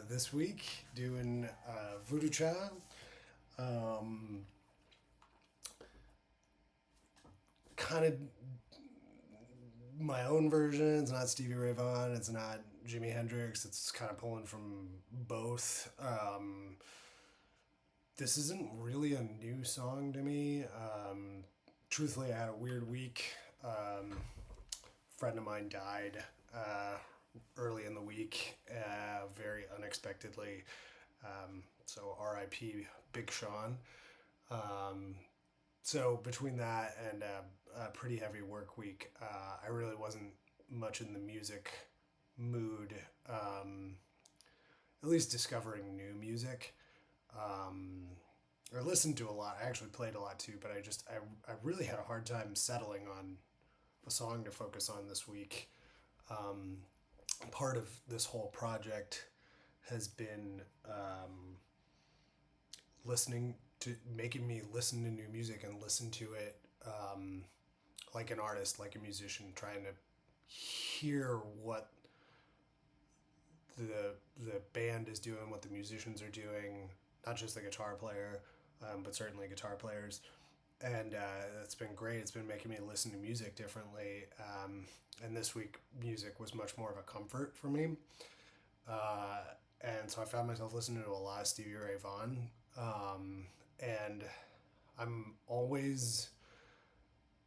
This week doing Voodoo Chile. Kind of my own version. It's not Stevie Ray Vaughan. It's not Jimi Hendrix. It's kind of pulling from both. This isn't really a new song to me. Truthfully, I had a weird week. Friend of mine died early in the week, very unexpectedly. So R.I.P. Big Sean. So between that and a pretty heavy work week, I really wasn't much in the music mood. At least discovering new music. Or listened to a lot. I actually played a lot too, but I really had a hard time settling on a song to focus on this week. Part of this whole project has been making me listen to new music and listen to it like an artist, like a musician, trying to hear what the band is doing, what the musicians are doing, not just the guitar player, but certainly guitar players. And it's been great. It's been making me listen to music differently. And this week, music was much more of a comfort for me. And so I found myself listening to a lot of Stevie Ray Vaughan. And I'm always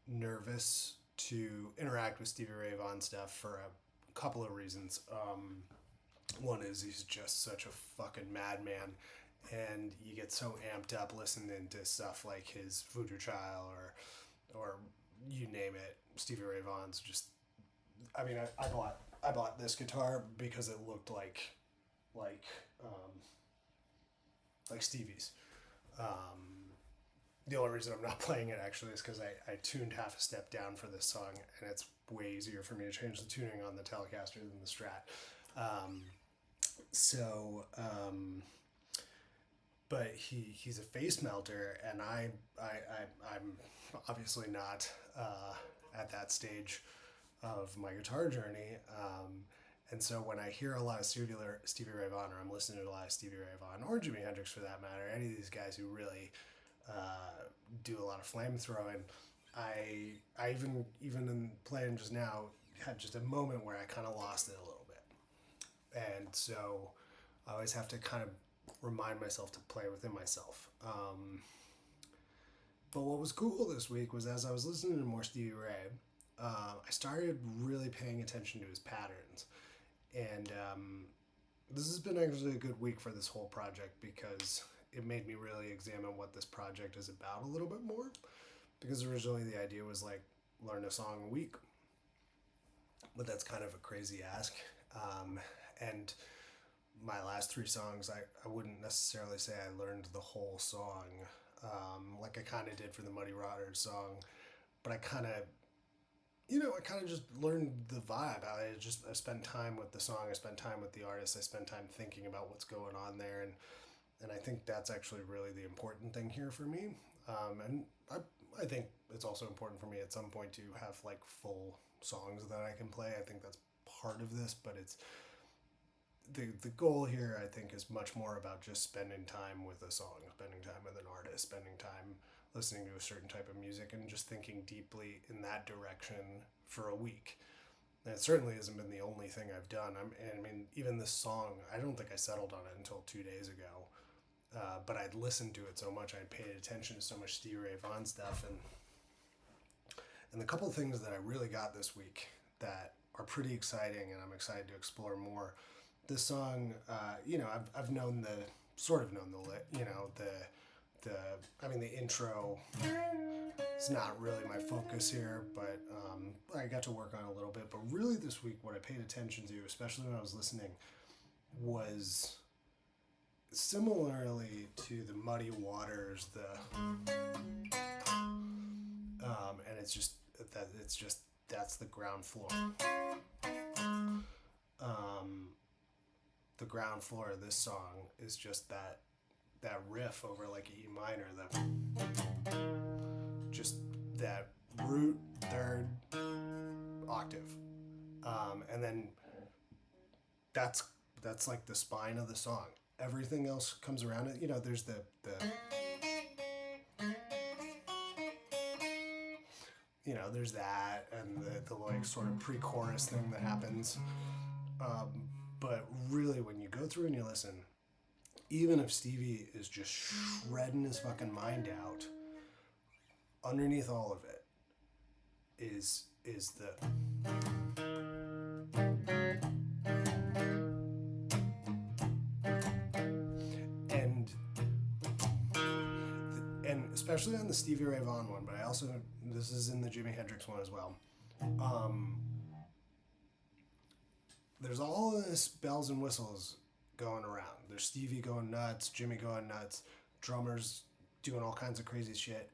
nervous to interact with Stevie Ray Vaughan stuff for a couple of reasons. One is he's just such a fucking madman, and you get so amped up listening to stuff like his Voodoo Chile or you name it. Stevie Ray Vaughan's just. I mean, I bought this guitar because it looked like Stevie's. The only reason I'm not playing it actually is because I tuned half a step down for this song, and it's way easier for me to change the tuning on the Telecaster than the Strat. But he's a face melter, and I'm obviously not at that stage of my guitar journey. And so when I hear a lot of Stevie Ray Vaughan, or I'm listening to a lot of Stevie Ray Vaughan, or Jimi Hendrix for that matter, any of these guys who really do a lot of flame throwing, I even in playing just now had just a moment where I kind of lost it a little bit. And so I always have to kind of remind myself to play within myself. But what was cool this week was as I was listening to more Stevie Ray, I started really paying attention to his patterns. And this has been actually a good week for this whole project because it made me really examine what this project is about a little bit more. Because originally the idea was like learn a song a week, but that's kind of a crazy ask. And my last three songs, I wouldn't necessarily say I learned the whole song, like I kind of did for the Muddy Waters song, but I kind of, I kind of just learned the vibe. I spent time with the song, I spent time with the artist, I spent time thinking about what's going on there, and I think that's actually really the important thing here for me. And I think it's also important for me at some point to have like full songs that I can play. I think that's part of this, but it's the goal here, I think, is much more about just spending time with a song, spending time with an artist, spending time listening to a certain type of music, and just thinking deeply in that direction for a week. And it certainly hasn't been the only thing I've done. I mean, even this song, I don't think I settled on it until 2 days ago. But I'd listened to it so much, I'd paid attention to so much Stevie Ray Vaughan stuff, and the couple of things that I really got this week that are pretty exciting, and I'm excited to explore more. This song, I've known the intro is not really my focus here, but I got to work on it a little bit. But really this week, what I paid attention to, especially when I was listening, was similarly to the Muddy Waters, and that's the ground floor. The ground floor of this song is just that riff over like E minor, just that root third octave, and then that's like the spine of the song. Everything else comes around it. There's the there's that, and the like sort of pre-chorus thing that happens. But really, when you go through and you listen, even if Stevie is just shredding his fucking mind out, underneath all of it is and especially on the Stevie Ray Vaughan one, but this is in the Jimi Hendrix one as well. There's all of this bells and whistles going around. There's Stevie going nuts, Jimmy going nuts, drummers doing all kinds of crazy shit.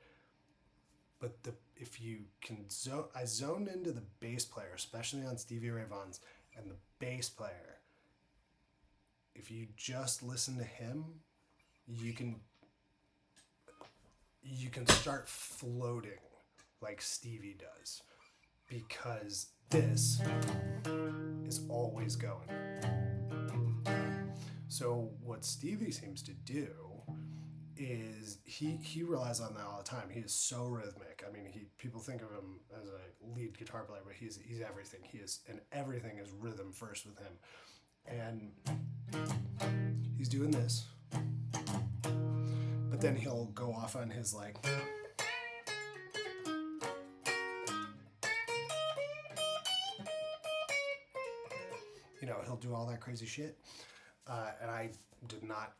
But if you can I zoned into the bass player, especially on Stevie Ray Vaughan's, and the bass player. If you just listen to him, you can start floating like Stevie does, because this is always going. So what Stevie seems to do is he relies on that all the time. He is so rhythmic. I mean, people think of him as a lead guitar player, but he's everything. And everything is rhythm first with him. And he's doing this, but then he'll go off on his like. He'll do all that crazy shit. And I did not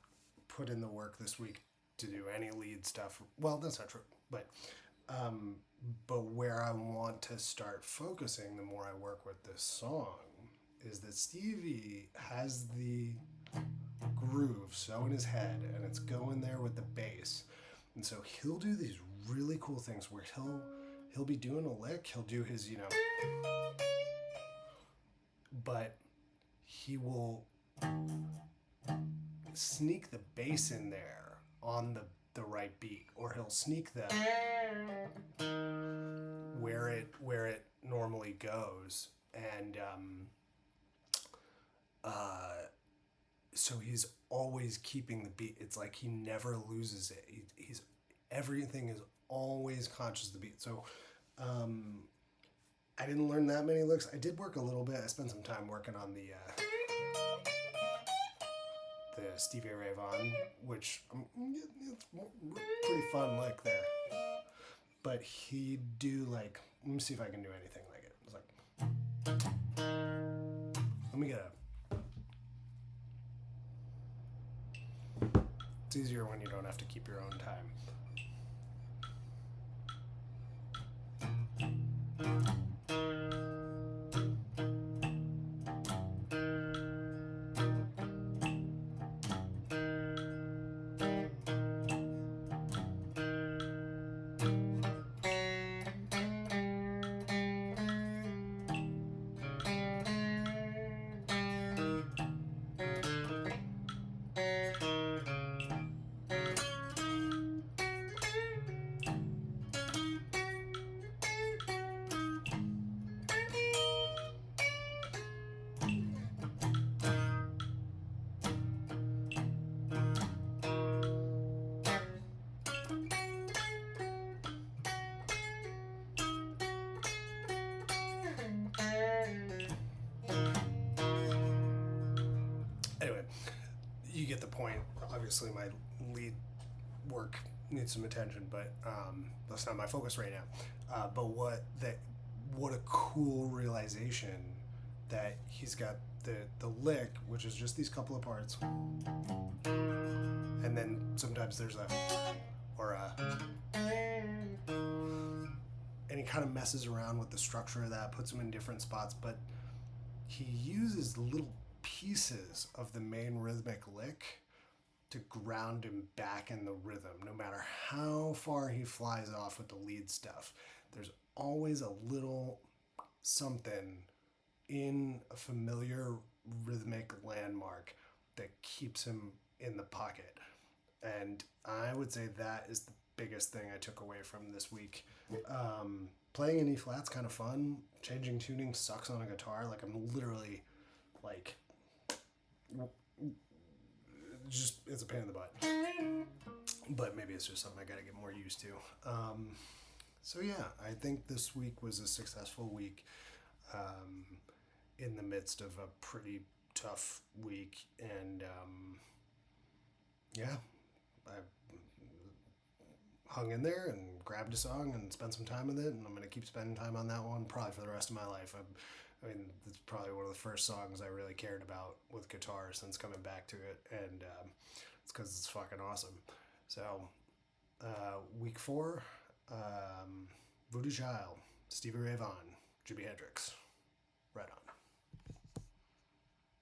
put in the work this week to do any lead stuff. Well, that's not true. But where I want to start focusing the more I work with this song is that Stevie has the groove so in his head, and it's going there with the bass. And so he'll do these really cool things where he'll be doing a lick, he'll do his, but he will sneak the bass in there on the right beat, or he'll sneak the where it normally goes, and so he's always keeping the beat. It's like he never loses it. He's everything is always conscious of the beat. So I didn't learn that many licks. I did work a little bit. I spent some time working on the Stevie Ray Vaughan, which it's pretty fun lick there. but he'd do like, let me see if I can do anything like it. It's like, let me get a. It's easier when you don't have to keep your own time. Anyway, you get the point. Obviously, my lead work needs some attention, but that's not my focus right now. But what a cool realization that he's got the lick, which is just these couple of parts, and then sometimes there's a or a, and he kind of messes around with the structure of that, puts them in different spots, but he uses little pieces of the main rhythmic lick to ground him back in the rhythm. No matter how far he flies off with the lead stuff, there's always a little something in a familiar rhythmic landmark that keeps him in the pocket. And I would say that is the biggest thing I took away from this week. Playing in E flat's kind of fun. Changing tuning sucks on a guitar. Like, I'm literally like, just, it's a pain in the butt. But maybe it's just something I gotta get more used to. So yeah, I think this week was a successful week in the midst of a pretty tough week. And yeah, I hung in there and grabbed a song and spent some time with it, and I'm going to keep spending time on that one probably for the rest of my life. I mean, it's probably one of the first songs I really cared about with guitar since coming back to it, and it's because it's fucking awesome. So, week 4, Voodoo Chile, Stevie Ray Vaughan, Jimi Hendrix. Right on.